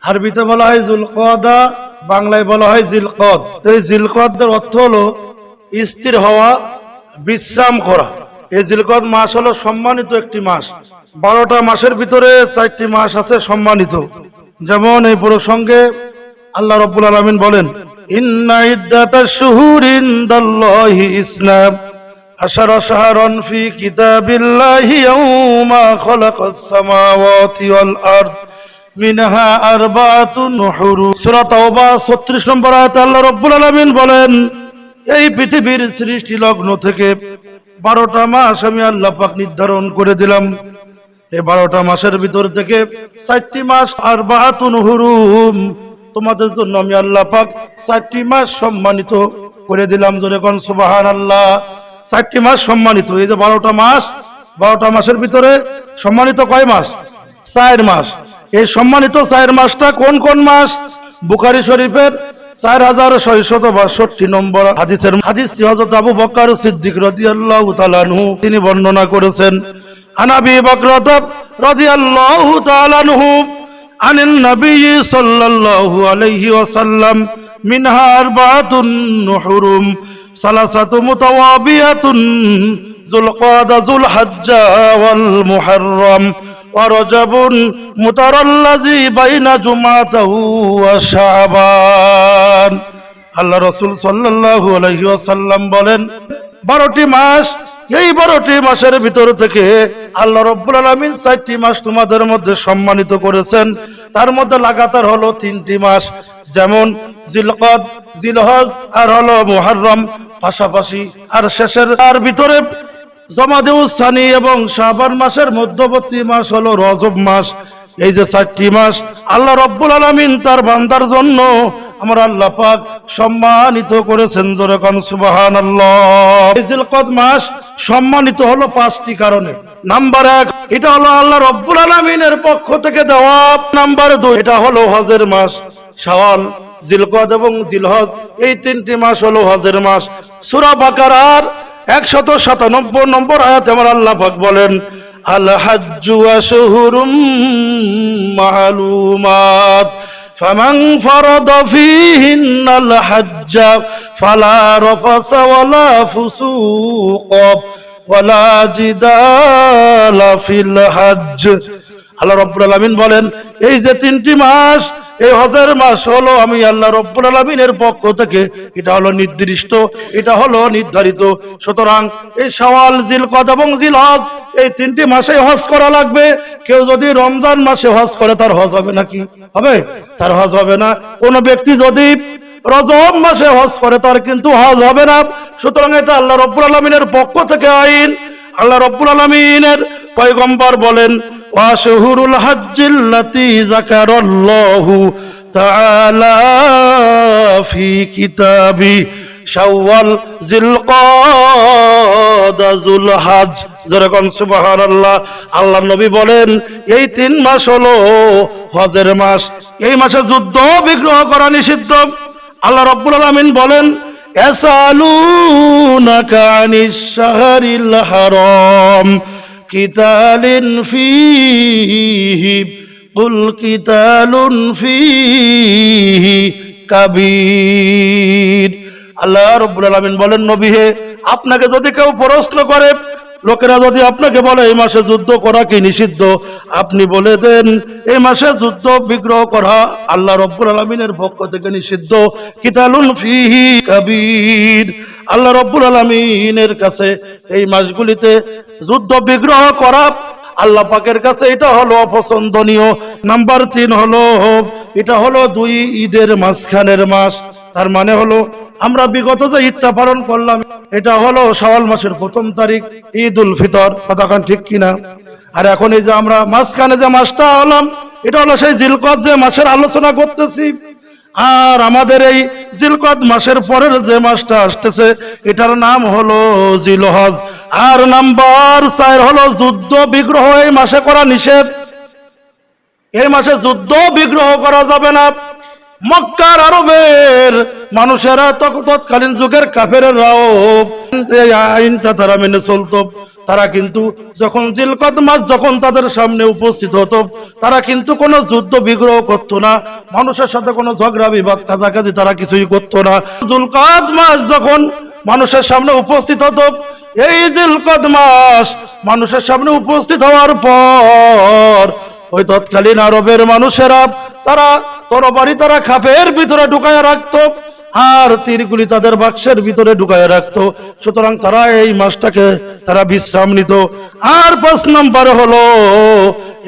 আরবিতে বলা হয় যুলকদা, বাংলায় বলা হয় জিলকদ। এই জিলকদের অর্থ হলো স্থির হওয়া, বিশ্রাম করা। এই জিলকদ মাস হলো সম্মানিত একটি মাস। 12টা মাসের ভিতরে 4টি মাস আছে সম্মানিত। যেমন এই প্রসঙ্গে আল্লাহ রাব্বুল আলামিন বলেন, ইন্না ইদ্দাতাশ শুহুরি ইনদাল্লাহি ইসনা আশারা শাহরান ফি কিতাবিল্লাহি ইয়াওমা খালাকাস সামাওয়াতি ওয়াল আরদ মিনহা আরবাতুন হুরুম। সূরা তাওবা 36 নম্বর আয়াতে আল্লাহ রাব্বুল আলামিন বলেন, এই পৃথিবীর সৃষ্টি লগ্ন থেকে 12টা মাস আমি আল্লাহ পাক নির্ধারণ করে দিলাম। এই 12টা মাসের ভিতর থেকে 4টি মাস আরবাতুন হুরুম, তোমাদের জন্য আমি আল্লাহ পাক 4টি মাস সম্মানিত করে দিলাম। জোরে কোন সুবহানাল্লাহ। 4টি মাস সম্মানিত। এই যে 12টা মাসের ভিতরে সম্মানিত কয় মাস? 4 মাস। এই সম্মানিত 4 মাসটা কোন কোন মাস? বুখারী শরীফের 4662 নম্বর হাদিস হযরত আবু বকর সিদ্দিক রাদিয়াল্লাহু তাআলা আনহু তিনি বর্ণনা করেছেন, আন আবি বকর রাদিয়াল্লাহু তাআলা আনহু আনিন নবী সাল্লাল্লাহু আলাইহি ওয়াসাল্লাম মিনহা আরবাতুন হুরুম সালাসাতু মুতাওয়াবিয়াতুন যুলকাদা যুলহজ্জা ওয়াল মুহররম ওয়া রজবুন মুতারাল্লাযী বাইনা জুমাতাহু ওয়া শাবান। আল্লাহ রাসূল সাল্লাল্লাহু আলাইহি ওয়াসাল্লাম বলেন, 12টি মাস, এই 12টি মাসের ভিতর থেকে আল্লাহ রাব্বুল আলামিন 4টি মাস তোমাদের মধ্যে সম্মানিত করেছেন। তার মধ্যে লাগাতার হলো 3টি মাস, যেমন জিলকদ, জিলহজ আর হলো মুহররম পাশাপাশি। আর শেষের আর ভিতরে জমাদেউস সানি এবং শাবান মাসের মধ্যবর্তী মাস হলো রজব মাস। এই যে 4টি মাস আল্লাহ রাব্বুল আলামিন তার বান্দার জন্য আমার আল্লাহ পাক সম্মানিত করেছেন। জোরে কোন সুবহানাল্লাহ। এই জিলকদ মাস সম্মানিত হলো 5টি কারণে। নাম্বার 1, এটা হলো আল্লাহ রাব্বুল আলামিনের পক্ষ থেকে দেওয়া। নাম্বার 2, এটা হলো হজের মাস। শাওয়াল, জিলকদ এবং জিলহজ এই 3টি মাস হলো হজের মাস। সূরা বাকারার 197 নম্বর আয়াতে আমার আল্লাহ পাক বলেন, আল হাজ্জু আশহুরুম মা'লুমাত ফামান ফারাদা ফীহিন্নাল হাজ্জা ফালা রাফাসা ওয়ালা ফুসুকা ওয়ালা জিদালা ফিল হজ্জ। আল্লাহ রাব্বুল আলামিন বলেন, এই যে 3টি মাস, এই হজের মাস হলো আমি আল্লাহ রাব্বুল আলামিনের পক্ষ থেকে, এটা হলো নির্দিষ্ট, এটা হলো নির্ধারিত। সুতরাং এই শাওয়াল, জিলকদ এবং জিলহজ এই 3টি মাসে হজ করা লাগবে। কেউ যদি রমজান মাসে হজ করে তার হজ হবে নাকি? হবে? তার হজ হবে না। কোন ব্যক্তি যদি রজব মাসে হজ করে তার কিন্তু হজ হবে না। সুতরাং এটা আল্লাহ রাব্বুল আলামিনের পক্ষ থেকে আইন। আল্লাহ রাব্বুল আলামিনের পয়গম্বর বলেন, ওয়াশহুরুল হজ্জিল্লাতী যাকারাল্লাহু তাআলা ফি কিতাবি শাওয়াল, জিলকদা, যুলহজ। যেরকম সুবহানাল্লাহ। আল্লাহর নবী বলেন, এই 3 মাস হলো হজের মাস। এই মাসে যুদ্ধ বিগ্রহ করা নিষিদ্ধ। আল্লাহ রাব্বুল আলামিন বলেন, ইয়াসালুনাকা আনিশ শাহরিল হারাম কিতালিন ফীহি কুল কিতালুন ফীহি কাবীর। আল্লাহ রাব্বুল আলামিন বলেন, নবী হে, আপনাকে যদি কেউ প্রশ্ন করে, লোকেরা যদি আপনাকে বলে এই মাসে যুদ্ধ করা কি নিষিদ্ধ, আপনি বলে দেন এই মাসে যুদ্ধ বিগ্রহ করা আল্লাহ রাব্বুল আলামিনের পক্ষ থেকে নিষিদ্ধ। কিতালুন ফীহি কাবীর। আল্লাহ রাব্বুল আলামিনের কাছে এই মাসগুলিতে যুদ্ধ বিগ্রহ করা আল্লাহ পাকের কাছে এটা হলো অপছন্দনীয়। নাম্বার 3 হলো এটা হলো 2 ঈদের মাঝখানের মাস। তার মানে হলো আমরা বিগত যে ঈদটা পালন করলাম এটা হলো শাওয়াল মাসের 1ম তারিখ, ঈদ উল ফিতর। কথাখান ঠিক কিনা? আর এখন এই যে আমরা মাঝখানে যে মাসটা হলাম এটা হলো সেই জিলকদ যে মাসের আলোচনা করতেছি। আর আমাদের এই জিলকদ মাসের পরের যে মাসটা আসতেছে এটার নাম হলো জিলহজ। আর নাম্বার 4 হলো যুদ্ধ বিগ্রহ এই মাসে করা নিষেধ। এই মাসে যুদ্ধ বিগ্রহ করা যাবে না। মক্কার আরবের মানুষেরা তৎকালীন যুগের কাফেররাও এই আইনটা তারা মেনে চলতো। তারা কিন্তু যখন জিলকদ মাস যখন তাদের সামনে উপস্থিত হতো, তারা কিন্তু কোনো যুদ্ধ বিগ্রহ করতো না, মানুষের সাথে কোনো ঝগড়া বিবাদ কাজাকাজি তারা কিছুই করতো না। জিলকদ মাস যখন মানুষের সামনে উপস্থিত হতো, এই জিলকদ মাস মানুষের সামনে উপস্থিত হওয়ার পর ওই তৎকালীন আরবের মানুষেরা তারা তরবারি তারা খাপের ভিতরে ঢুকায় রাখতো, আর তীরগুলি তাদের বাক্সের ভিতরে ঢুকায় রাখতো। সুতরাং তারা এই মাসটাকে তারা বিশ্রাম নিত। আর 5 নম্বর হলো,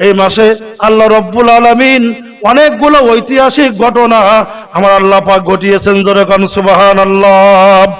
এই মাসে আল্লাহ রব্বুল আলামিন অনেকগুলো ঐতিহাসিক ঘটনা আমার আল্লাহ পাক ঘটিয়েছেন। জোরে কান সুবহানাল্লাহ।